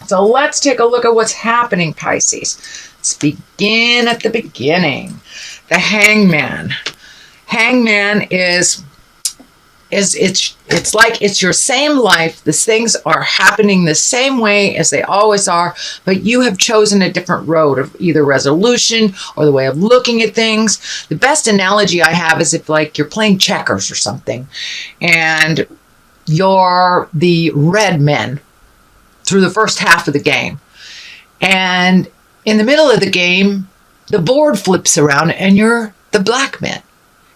So let's take a look at what's happening, Pisces. Let's begin at the beginning. The Hangman. Hangman is it's like it's your same life. The things are happening the same way as they always are, but you have chosen a different road of either resolution or the way of looking at things. The best analogy I have is if like you're playing checkers or something, and you're the red men through the first half of the game. And in the middle of the game, the board flips around and you're the black men.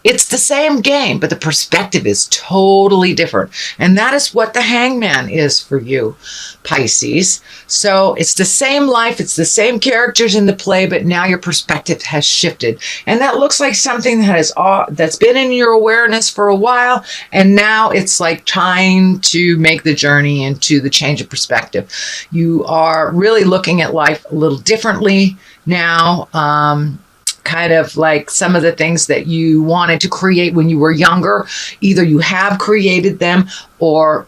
It's the same game, but the perspective is totally different. And that is what the Hangman is for you, Pisces. So it's the same life, it's the same characters in the play, but now your perspective has shifted. And that looks like something that's been in your awareness for a while, and now it's like trying to make the journey into the change of perspective. You are really looking at life a little differently now. Kind of like some of the things that you wanted to create when you were younger, either you have created them or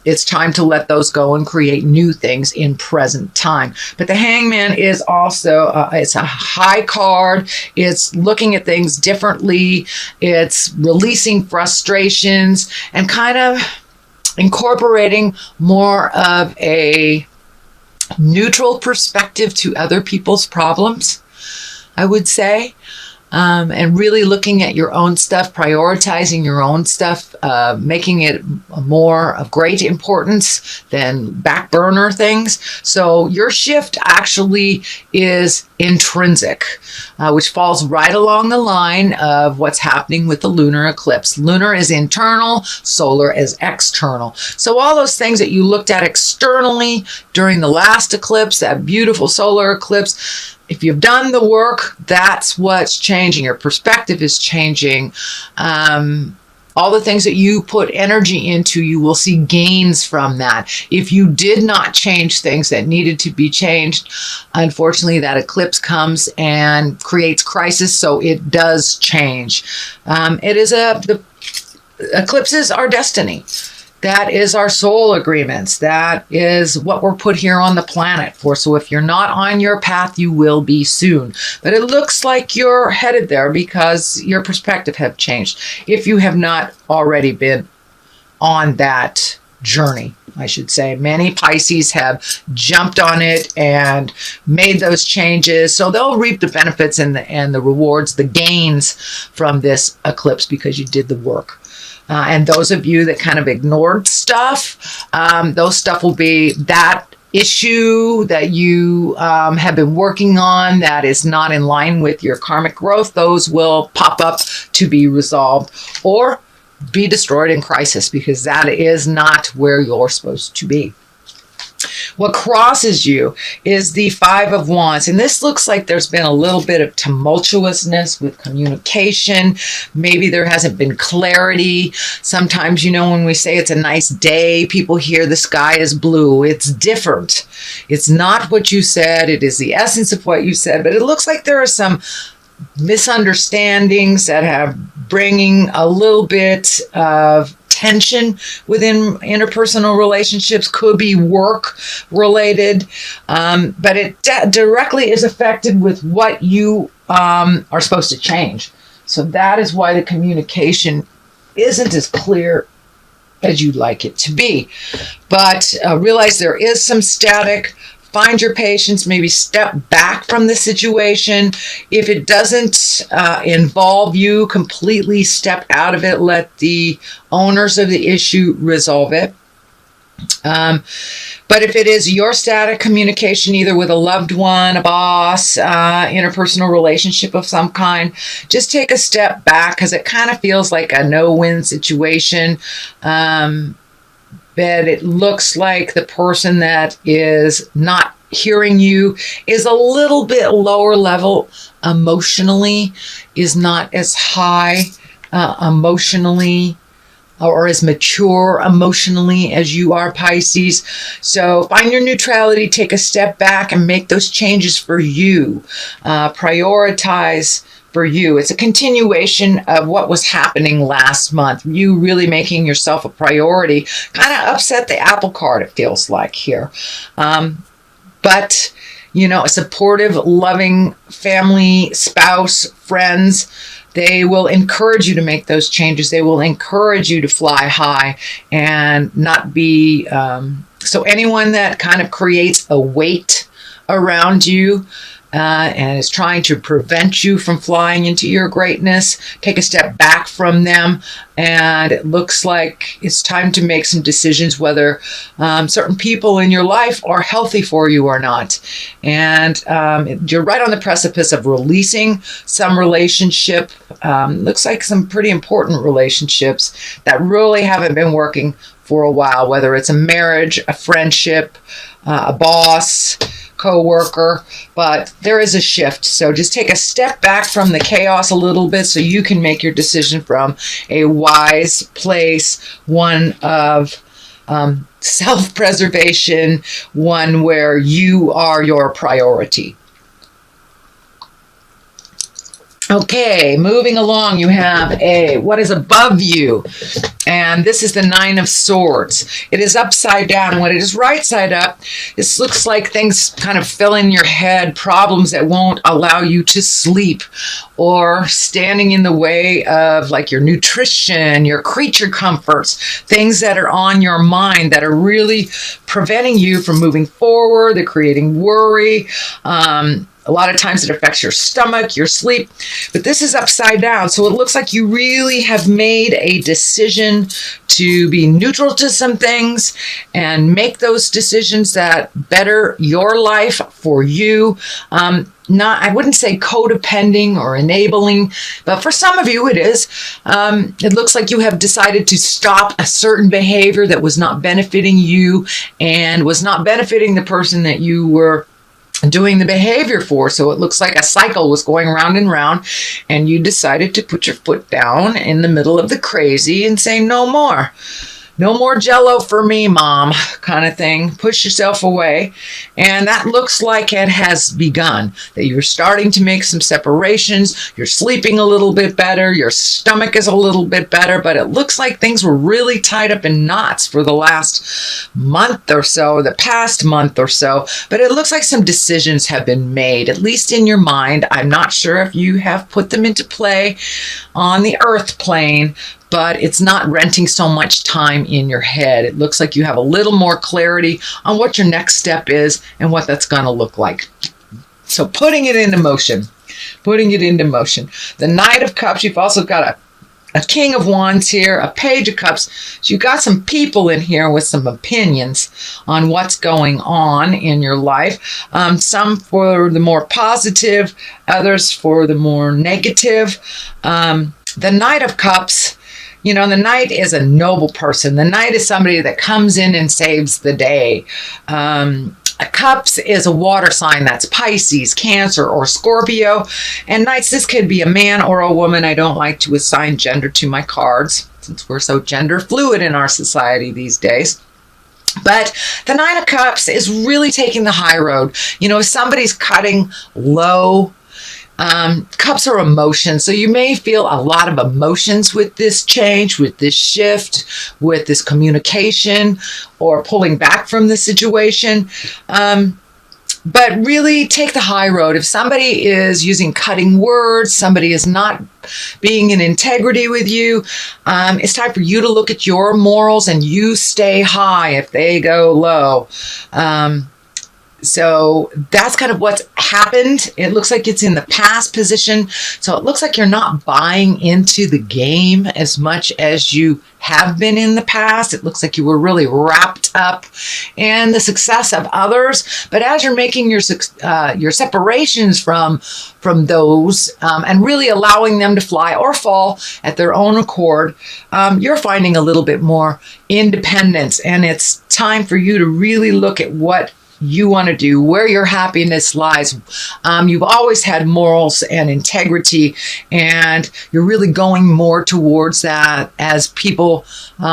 it's time to let those go and create new things in present time. But the Hangman is also, it's a high card. It's looking at things differently. It's releasing frustrations and kind of incorporating more of a neutral perspective to other people's problems, I would say, and really looking at your own stuff, prioritizing your own stuff, making it more of great importance than back burner things. So your shift actually is intrinsic, which falls right along the line of what's happening with the lunar eclipse. Lunar is internal, solar is external. So all those things that you looked at externally during the last eclipse, that beautiful solar eclipse, if you've done the work, that's what's changing. Your perspective is changing. All the things that you put energy into, you will see gains from that. If you did not change things that needed to be changed, unfortunately, that eclipse comes and creates crisis, so it does change. The eclipses are destiny. That is our soul agreements. That is what we're put here on the planet for. So if you're not on your path, you will be soon. But it looks like you're headed there because your perspective have changed. If you have not already been on that journey, I should say. Many Pisces have jumped on it and made those changes. So they'll reap the benefits and the rewards, the gains from this eclipse because you did the work. And those of you that kind of ignored stuff, those stuff will be that issue that you have been working on that is not in line with your karmic growth. Those will pop up to be resolved or be destroyed in crisis because that is not where you're supposed to be. What crosses you is the Five of Wands. And this looks like there's been a little bit of tumultuousness with communication. Maybe there hasn't been clarity. Sometimes, when we say it's a nice day, people hear the sky is blue. It's different. It's not what you said. It is the essence of what you said. But it looks like there are some misunderstandings that have bringing a little bit of tension within interpersonal relationships. Could be work related, but it directly is affected with what you are supposed to change. So that is why the communication isn't as clear as you'd like it to be. But realize there is some static. Find your patience, maybe step back from the situation. If it doesn't involve you, completely step out of it. Let the owners of the issue resolve it. But if it is your static communication, either with a loved one, a boss, interpersonal relationship of some kind, just take a step back because it kind of feels like a no-win situation. But it looks like the person that is not hearing you is a little bit lower level emotionally, is not as high emotionally or as mature emotionally as you are, Pisces. So find your neutrality, take a step back and make those changes for you. Prioritize for you. It's a continuation of what was happening last month. You really making yourself a priority kind of upset the apple cart, it feels like here. But, a supportive, loving family, spouse, friends, they will encourage you to make those changes. They will encourage you to fly high and not be... So anyone that kind of creates a weight around you and is trying to prevent you from flying into your greatness, take a step back from them. And it looks like it's time to make some decisions whether certain people in your life are healthy for you or not. And you're right on the precipice of releasing some relationship. Looks like some pretty important relationships that really haven't been working for a while, whether it's a marriage, a friendship, a boss, co-worker, but there is a shift. So just take a step back from the chaos a little bit so you can make your decision from a wise place, one of self-preservation, one where you are your priority. Okay, moving along, you have what is above you, and this is the Nine of Swords. It is upside down. When it is right side up, this looks like things kind of fill in your head, problems that won't allow you to sleep, or standing in the way of like your nutrition, your creature comforts, things that are on your mind that are really preventing you from moving forward. They're creating worry. A lot of times it affects your stomach, your sleep, but this is upside down. So it looks like you really have made a decision to be neutral to some things and make those decisions that better your life for you. I wouldn't say codepending or enabling, but for some of you it is. It looks like you have decided to stop a certain behavior that was not benefiting you and was not benefiting the person that you were doing the behavior for. So it looks like a cycle was going round and round, and you decided to put your foot down in the middle of the crazy and say, no more. No more Jello for me, Mom, kind of thing. Push yourself away. And that looks like it has begun, that you're starting to make some separations. You're sleeping a little bit better. Your stomach is a little bit better. But it looks like things were really tied up in knots for the last month or so, the past month or so. But it looks like some decisions have been made, at least in your mind. I'm not sure if you have put them into play on the earth plane, but it's not renting so much time in your head. It looks like you have a little more clarity on what your next step is and what that's going to look like. So putting it into motion. The Knight of Cups, you've also got a King of Wands here, a Page of Cups. So you've got some people in here with some opinions on what's going on in your life. Some for the more positive, others for the more negative. The Knight of Cups, the Knight is a noble person. The Knight is somebody that comes in and saves the day. Cups is a water sign. That's Pisces, Cancer, or Scorpio. And Knights, this could be a man or a woman. I don't like to assign gender to my cards since we're so gender fluid in our society these days. But the Nine of Cups is really taking the high road. If somebody's cutting low, cups are emotions. So you may feel a lot of emotions with this change, with this shift, with this communication, or pulling back from the situation. But really take the high road. If somebody is using cutting words, somebody is not being in integrity with you, it's time for you to look at your morals and you stay high if they go low. So that's kind of what's happened. It looks like it's in the past position. So it looks like you're not buying into the game as much as you have been in the past. It looks like you were really wrapped up in the success of others. But as you're making your separations from those and really allowing them to fly or fall at their own accord, you're finding a little bit more independence. And it's time for you to really look at what you want to do, where your happiness lies. You've always had morals and integrity, and you're really going more towards that as people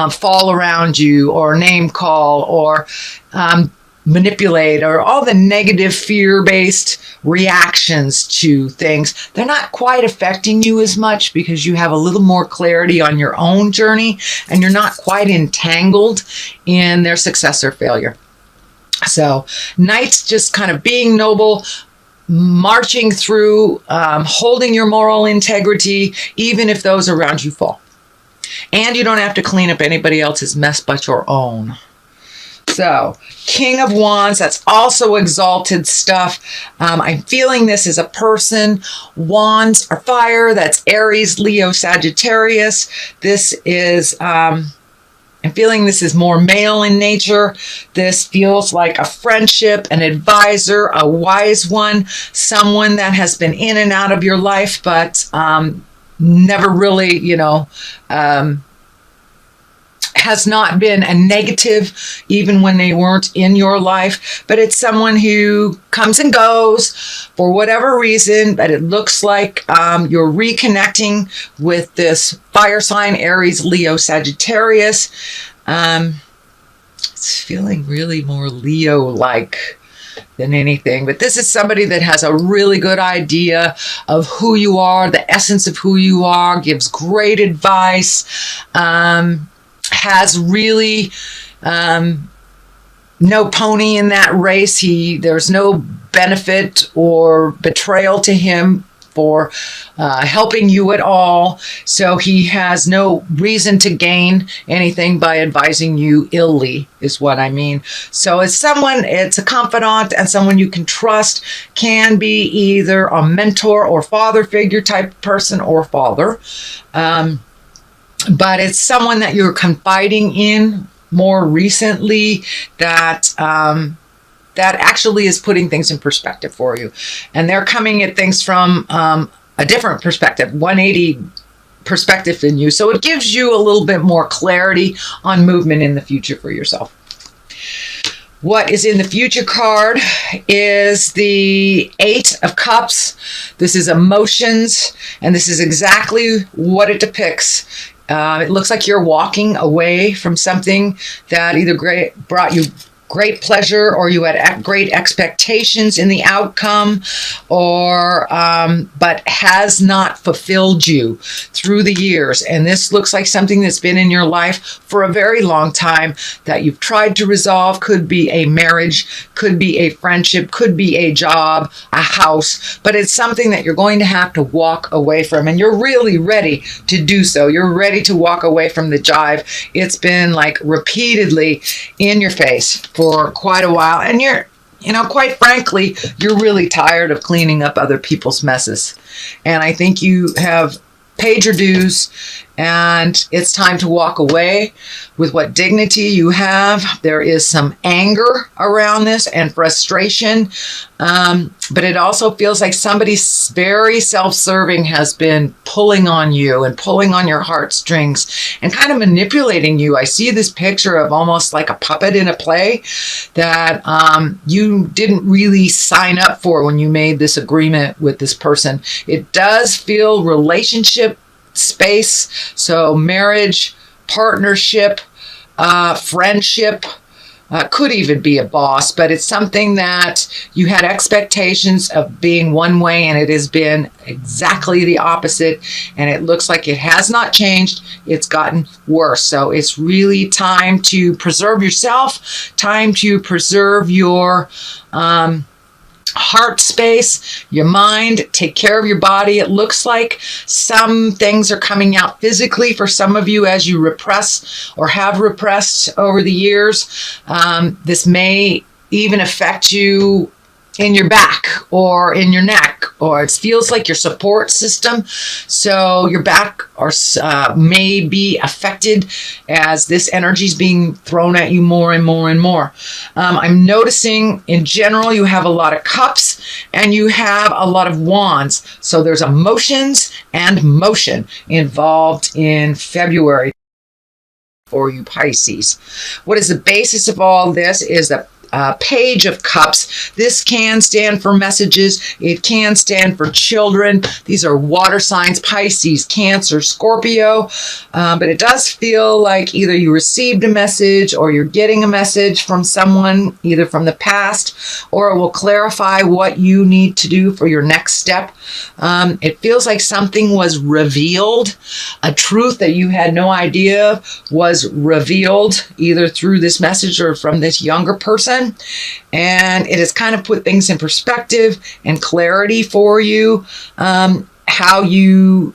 fall around you or name call or manipulate, or all the negative fear-based reactions to things. They're not quite affecting you as much because you have a little more clarity on your own journey and you're not quite entangled in their success or failure. So Knight's just kind of being noble, marching through, holding your moral integrity, even if those around you fall. And you don't have to clean up anybody else's mess but your own. So, King of Wands, that's also exalted stuff. I'm feeling this is a person. Wands are fire. That's Aries, Leo, Sagittarius. This is, I'm feeling this is more male in nature. This feels like a friendship, an advisor, a wise one, someone that has been in and out of your life, but never really, has not been a negative even when they weren't in your life, but it's someone who comes and goes for whatever reason, but it looks like you're reconnecting with this fire sign, Aries, Leo, Sagittarius. It's feeling really more Leo-like than anything, but this is somebody that has a really good idea of who you are, the essence of who you are, gives great advice, has really no pony in that race. There's no benefit or betrayal to him for helping you at all. So he has no reason to gain anything by advising you illy, is what I mean. So it's a confidant and someone you can trust, can be either a mentor or father figure type person or father. But it's someone that you're confiding in more recently that actually is putting things in perspective for you. And they're coming at things from a different perspective, 180 perspective than you. So it gives you a little bit more clarity on movement in the future for yourself. What is in the future card is the 8 of Cups. This is emotions, and this is exactly what it depicts. It looks like you're walking away from something that either brought you great pleasure, or you had great expectations in the outcome, or but has not fulfilled you through the years. And this looks like something that's been in your life for a very long time that you've tried to resolve. Could be a marriage, could be a friendship, could be a job, a house, but it's something that you're going to have to walk away from, and you're really ready to do so. You're ready to walk away from the jive. It's been like repeatedly in your face for quite a while, and you're, quite frankly, you're really tired of cleaning up other people's messes. And I think you have paid your dues, and it's time to walk away with what dignity you have. There is some anger around this and frustration, but it also feels like somebody very self-serving has been pulling on you and pulling on your heartstrings and kind of manipulating you. I see this picture of almost like a puppet in a play that you didn't really sign up for when you made this agreement with this person. It does feel relationship space, so marriage, partnership, friendship, could even be a boss, but it's something that you had expectations of being one way, and it has been exactly the opposite, and it looks like it has not changed. It's gotten worse. So it's really time to preserve yourself, time to preserve your heart space, your mind, take care of your body. It looks like some things are coming out physically for some of you as you repress or have repressed over the years. This may even affect you in your back or in your neck, or it feels like your support system. So your back may be affected as this energy is being thrown at you more and more and more. I'm noticing in general you have a lot of cups and you have a lot of wands. So there's emotions and motion involved in February for you Pisces. What is the basis of all this is the Page of Cups. This can stand for messages. It can stand for children. These are water signs: Pisces, Cancer, Scorpio. But it does feel like either you received a message or you're getting a message from someone, either from the past, or it will clarify what you need to do for your next step. It feels like something was revealed. A truth that you had no idea was revealed either through this message or from this younger person. person, and it has kind of put things in perspective and clarity for you, how you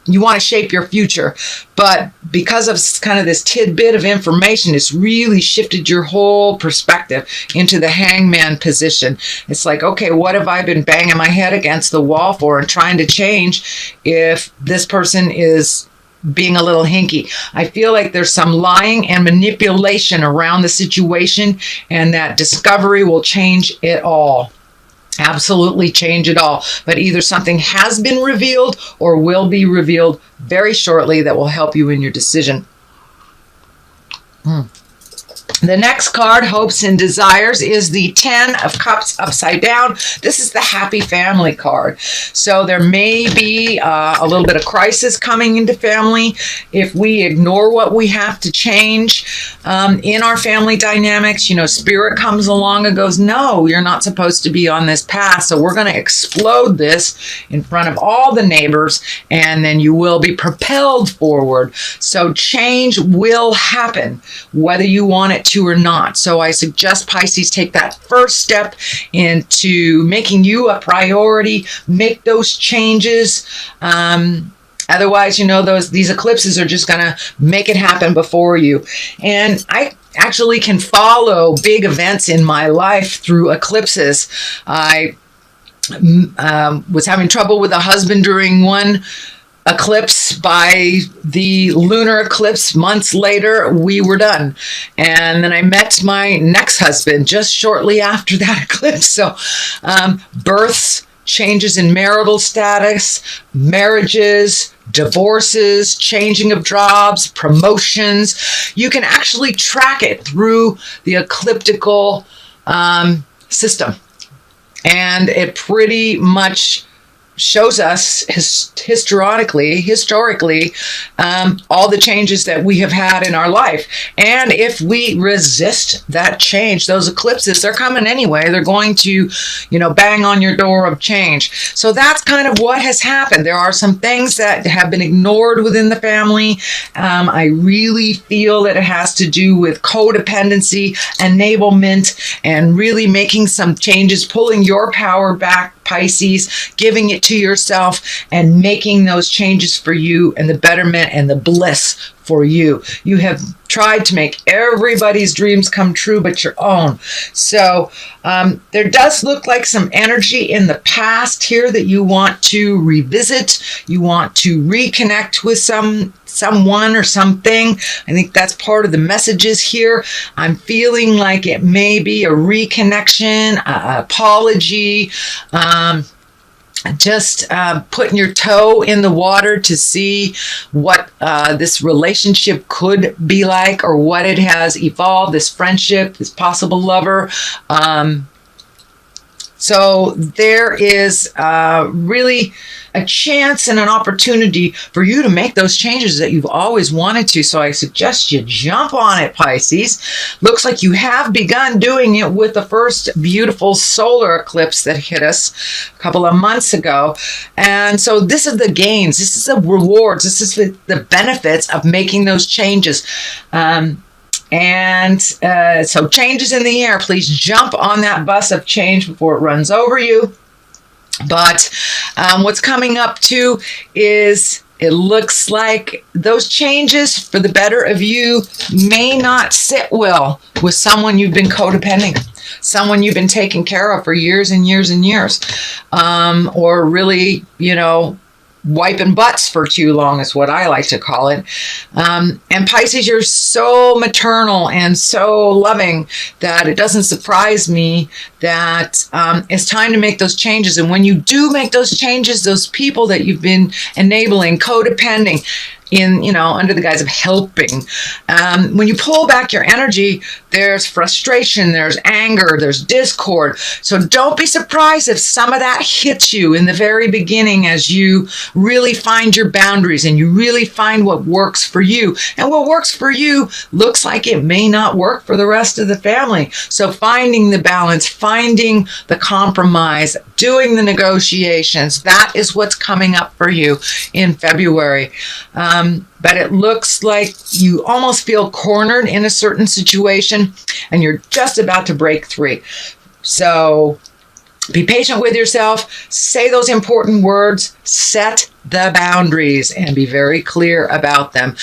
want to shape your future. But because of kind of this tidbit of information, it's really shifted your whole perspective into the hangman position. It's like, okay, what have I been banging my head against the wall for and trying to change if this person is being a little hinky? I feel like there's some lying and manipulation around the situation, and that discovery will change it all. Absolutely change it all. But either something has been revealed or will be revealed very shortly that will help you in your decision. The next card, Hopes and Desires, is the 10 of Cups upside down. This is the happy family card. So there may be a little bit of crisis coming into family if we ignore what we have to change in our family dynamics. You know, spirit comes along and goes, no, you're not supposed to be on this path. So we're going to explode this in front of all the neighbors, and then you will be propelled forward. So change will happen, whether you want it to or not. So I suggest Pisces take that first step into making you a priority, make those changes. Otherwise, you know, these eclipses are just going to make it happen before you. And I actually can follow big events in my life through eclipses. I was having trouble with a husband during one eclipse. By the lunar eclipse months later, we were done. And then I met my next husband just shortly after that eclipse. So births, changes in marital status, marriages, divorces, changing of jobs, promotions. You can actually track it through the ecliptical system. And it pretty much shows us historically, all the changes that we have had in our life. And if we resist that change, those eclipses, they're coming anyway. They're going to, bang on your door of change. So that's kind of what has happened. There are some things that have been ignored within the family. I really feel that it has to do with codependency, enablement, and really making some changes, pulling your power back, Pisces, giving it to yourself and making those changes for you and the betterment and the bliss for you. You have tried to make everybody's dreams come true but your own. So there does look like some energy in the past here that you want to revisit. You want to reconnect with someone or something. I think that's part of the messages here. I'm feeling like it may be a reconnection, an apology, just putting your toe in the water to see what this relationship could be like, or what it has evolved, this friendship, this possible lover. So there is really a chance and an opportunity for you to make those changes that you've always wanted to. So I suggest you jump on it, Pisces. Looks like you have begun doing it with the first beautiful solar eclipse that hit us a couple of months ago. And so this is the gains. This is the rewards. This is the benefits of making those changes. So changes in the air. Please jump on that bus of change before it runs over you. But what's coming up too is it looks like those changes for the better of you may not sit well with someone you've been codepending, someone you've been taking care of for years and years and years, or really, wiping butts for too long is what I like to call it. And Pisces, you're so maternal and so loving that it doesn't surprise me that it's time to make those changes. And when you do make those changes, those people that you've been enabling, codepending, under the guise of helping. When you pull back your energy, there's frustration, there's anger, there's discord. So don't be surprised if some of that hits you in the very beginning as you really find your boundaries and you really find what works for you. And what works for you looks like it may not work for the rest of the family. So finding the balance, finding the compromise, doing the negotiations, that is what's coming up for you in February. but it looks like you almost feel cornered in a certain situation and you're just about to break free. So be patient with yourself, say those important words, set the boundaries, and be very clear about them.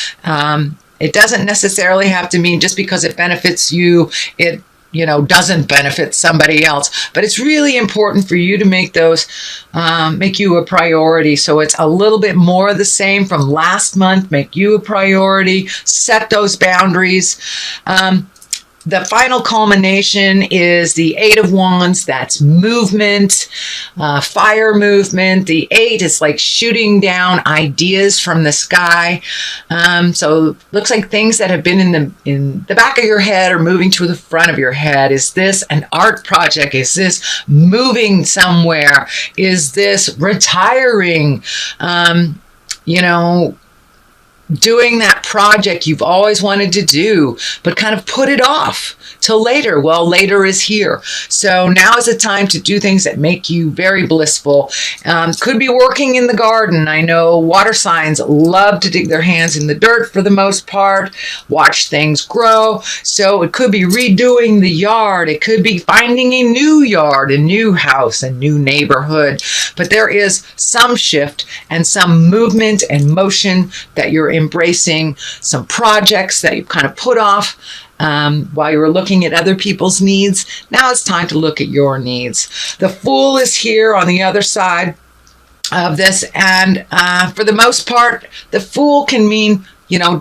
It doesn't necessarily have to mean just because it benefits you, it doesn't benefit somebody else. But it's really important for you to make those, make you a priority. So it's a little bit more of the same from last month. Make you a priority, set those boundaries. The final culmination is the 8 of Wands. That's movement, fire movement. The 8 is like shooting down ideas from the sky. So looks like things that have been in the back of your head are moving to the front of your head. Is this an art project? Is this moving somewhere? Is this retiring? Doing that project you've always wanted to do, but kind of put it off till later. Well, later is here. So now is the time to do things that make you very blissful. Could be working in the garden. I know water signs love to dig their hands in the dirt for the most part, watch things grow. So it could be redoing the yard. It could be finding a new yard, a new house, a new neighborhood. But there is some shift and some movement and motion that you're embracing, some projects that you've kind of put off while you were looking at other people's needs. Now it's time to look at your needs. The Fool is here on the other side of this, and for the most part, the Fool can mean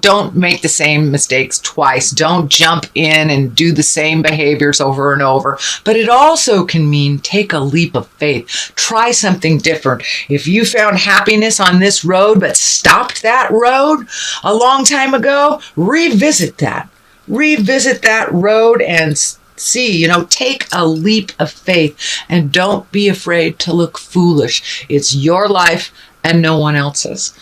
don't make the same mistakes twice. Don't jump in and do the same behaviors over and over. But it also can mean take a leap of faith. Try something different. If you found happiness on this road but stopped that road a long time ago, revisit that. Revisit that road and see, take a leap of faith and don't be afraid to look foolish. It's your life and no one else's.